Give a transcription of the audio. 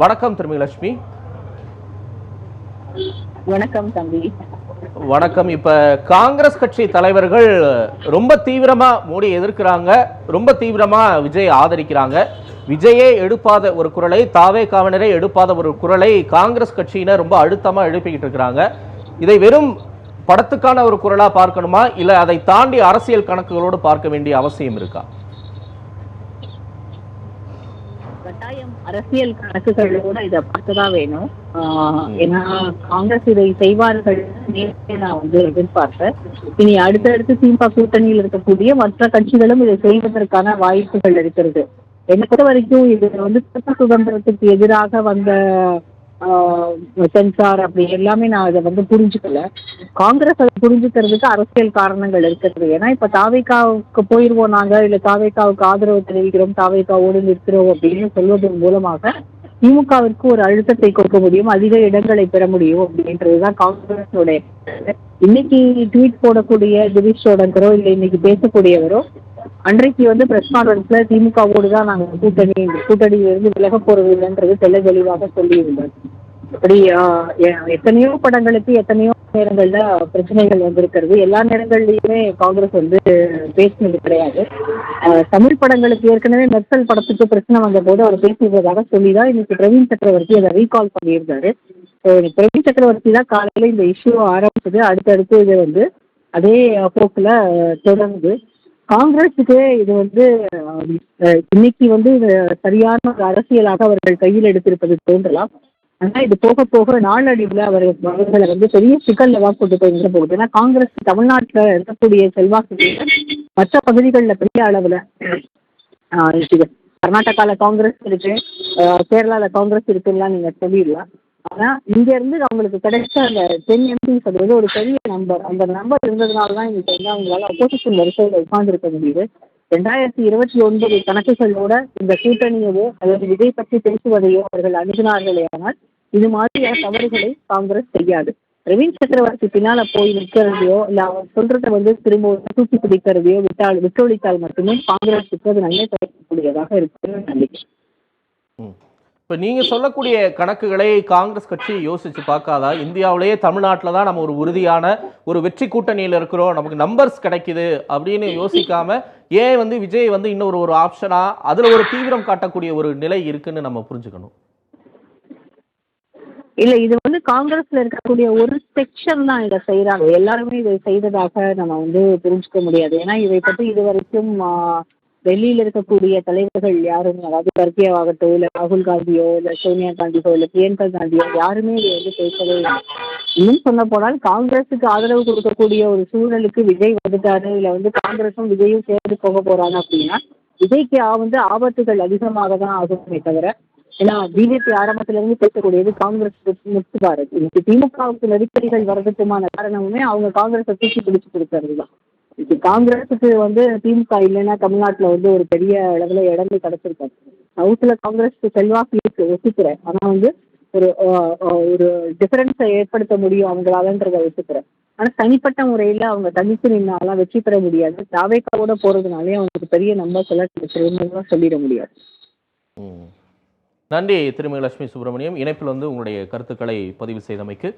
வணக்கம் திருமிகலட்சுமி. வணக்கம் தம்பி. வணக்கம். இப்ப காங்கிரஸ் கட்சி தலைவர்கள் ரொம்ப தீவிரமா மோடி எதிர்க்கிறாங்க, ரொம்ப தீவிரமா விஜய் ஆதரிக்கிறாங்க. விஜயே எடுப்பாத ஒரு குரலை, தாவேகாவினரே எடுப்பாத ஒரு குரலை காங்கிரஸ் கட்சியினர் ரொம்ப அழுத்தமா எழுப்பிக்கிட்டு இருக்கிறாங்க. இதை வெறும் படத்துக்கான ஒரு குரலா பார்க்கணுமா, இல்ல அதை தாண்டி அரசியல் கணக்குகளோடு பார்க்க வேண்டிய அவசியம் இருக்கா? கட்டாயம் அரசியல் கணக்குகளோட இதை பார்க்கதான் வேணும். ஏன்னா காங்கிரஸ் இதை செய்வார்கள் நான் எதிர்பார்த்தேன். இனி அடுத்தடுத்து திமுக கூட்டணியில் இருக்கக்கூடிய மற்ற கட்சிகளும் இதை செய்வதற்கான வாய்ப்புகள் இருக்கிறது. என்னை பொறுத்த வரைக்கும் இது சுதந்திரத்துக்கு எதிராக வந்த சென்சார் அப்படி எல்லாமே நான் அதை புரிஞ்சுக்கல. காங்கிரஸ் அதை புரிஞ்சுக்கிறதுக்கு அரசியல் காரணங்கள் இருக்கிறது. ஏன்னா இப்ப தாவேகாவுக்கு போயிருவோம் நாங்க, இல்ல தாவேகாவுக்கு ஆதரவு தெரிவிக்கிறோம், தாவேகாவோடு நிற்கிறோம் அப்படின்னு சொல்வதன் மூலமாக திமுகவிற்கு ஒரு அழுத்தத்தை கொடுக்க முடியும், அதிக இடங்களை பெற முடியும் அப்படின்றதுதான் காங்கிரஸோட. இன்னைக்கு ட்வீட் போடக்கூடிய தினேஷ் சோடங்கரோ இல்ல இன்னைக்கு பேசக்கூடியவரோ அன்றைக்கு பிரஸ் கான்ஃபரன்ஸ்ல திமுகவோடு தான் நாங்க கூட்டணியிலிருந்து விலக போறது இல்லைன்றது தெளிவாக சொல்லியிருந்தார். அப்படி எத்தனையோ படங்களுக்கு எத்தனையோ நேரங்கள்ல பிரச்சனைகள் வந்திருக்கிறது. எல்லா நேரங்கள்லயுமே காங்கிரஸ் பேசினது கிடையாது. தமிழ் படங்களுக்கு ஏற்கனவே மெர்சல் படத்துக்கு பிரச்சனை வந்த போது அவர் பேசியதாக சொல்லிதான் இன்னைக்கு பிரவீன் சக்கரவர்த்தி அதை ரீகால் பண்ணியிருந்தாரு. பிரவீன் சக்கரவர்த்தி தான் காலையில இந்த இஷ்யூ ஆரம்பிச்சது. அடுத்தடுத்து இது அதே போக்குல தொடர்ந்து காங்கிரஸுக்கு இது இன்னைக்கு சரியான ஒரு அரசியலாக அவர்கள் கையில் எடுத்திருப்பது தோன்றலாம். ஆனா இது போக போக நாளடைவில் அவர்களை பெரிய சிக்கல்ல தான் கொண்டு போய் நின்று போகுது. ஏன்னா காங்கிரஸ் தமிழ்நாட்டில் இருக்கக்கூடிய செல்வாக்கு மற்ற பகுதிகளில் பெரிய அளவுல கர்நாடகால காங்கிரஸ் இருக்கு, கேரளால காங்கிரஸ் இருக்குன்னா நீங்க சொல்லிடலாம். ஆனா இங்க இருந்து அவங்களுக்கு கிடைச்ச அந்த 10 MPs அது ஒரு பெரிய நம்பர். அந்த நம்பர் இருந்ததுனாலதான் இன்னைக்கு அவங்களால அப்போசிஷன் வரிசையில உட்கார்ந்துருக்க முடியுது. 2029 கணக்குகளோட இந்த கூட்டணியவோ அல்லது விஜய் பற்றி பேசுவதையோ அவர்கள் அணுகினார்களே, ஆனால் இது மாதிரியான தவறுகளை காங்கிரஸ் செய்யாது. பிரவீன் சக்கரவர்த்தி பின்னால போய் நிற்கிறதையோ இல்ல அவர் சொல்றத திரும்ப தூக்கி பிடிக்கிறதையோ விட்டொழித்தால் மட்டுமே காங்கிரஸுக்கு அது நன்மை பயக்கக்கூடியதாக இருக்குன்னு நம்பிக்கை. இப்ப நீங்க சொல்லக்கூடிய கணக்குகளை காங்கிரஸ் கட்சி யோசிச்சு பார்க்காதா? இந்தியாவிலேயே தமிழ்நாட்டில் தான் நம்ம ஒரு உறுதியான ஒரு வெற்றி கூட்டணியில் இருக்கிறோம், நமக்கு நம்பர்ஸ் கிடைக்குது அப்படின்னு யோசிக்காம ஏன் விஜய் இன்னொரு ஒரு ஆப்ஷனா அதுல ஒரு தீவிரம் காட்டக்கூடிய ஒரு நிலை இருக்குன்னு நம்ம புரிஞ்சுக்கணும். இல்ல இது காங்கிரஸ்ல இருக்கக்கூடிய ஒரு செக்ஷன் தான் இதை செய்யறாங்க. எல்லாருமே இதை செய்ததாக நம்ம புரிஞ்சுக்க முடியாது. ஏன்னா இதை பற்றி இதுவரைக்கும் டெல்லியில் இருக்கக்கூடிய தலைவர்கள் யாரும், அதாவது கர்கேவாகட்டோ இல்ல ராகுல் காந்தியோ இல்ல சோனியா காந்தியோ இல்ல பிரியங்கா காந்தியோ யாருமே இதை பேசவே இல்லை. இன்னும் சொல்ல போனால் காங்கிரஸுக்கு ஆதரவு கொடுக்கக்கூடிய ஒரு சூழலுக்கு விஜய் வந்துட்டாரு, இல்ல காங்கிரஸும் விஜயும் சேர்ந்து போக போறாங்க அப்படின்னா விஜய்க்கு ஆபத்துகள் அதிகமாக தான் ஆகுமே தவிர. ஏன்னா பிஜேபி ஆரம்பத்துல இருந்து பேசக்கூடியது காங்கிரஸ் முத்து பாரத். இன்னைக்கு திமுகவுக்கு நெருக்கடிகள் வர்றதுக்குமான காரணமுமே அவங்க காங்கிரஸை தூக்கி பிடிச்சு கொடுக்கறது தான். இப்போ காங்கிரஸுக்கு திமுக இல்லைன்னா தமிழ்நாட்டுல ஒரு பெரிய அளவுல இடமே கிடைச்சிருக்காரு. சவுத்துல காங்கிரஸ் செல்வாக்கு இருக்கு, ஒத்துக்கிறேன். ஆனா ஒரு ஒரு டிஃபரன்ஸை ஏற்படுத்த முடியும் அவங்களாலன்றதை ஒத்துக்கிறேன். ஆனா தனிப்பட்ட முறையில அவங்க தனித்து நின்னாலாம் வெற்றி பெற முடியாது. தாவேக்காவோட போறதுனாலே அவங்களுக்கு பெரிய நம்பர் எல்லாம் சொல்லிட முடியாது. நன்றி திருமிகலட்சுமி சுப்பிரமணியம். இணைப்பில் உங்களுடைய கருத்துக்களை பதிவு செய்தமைக்கு.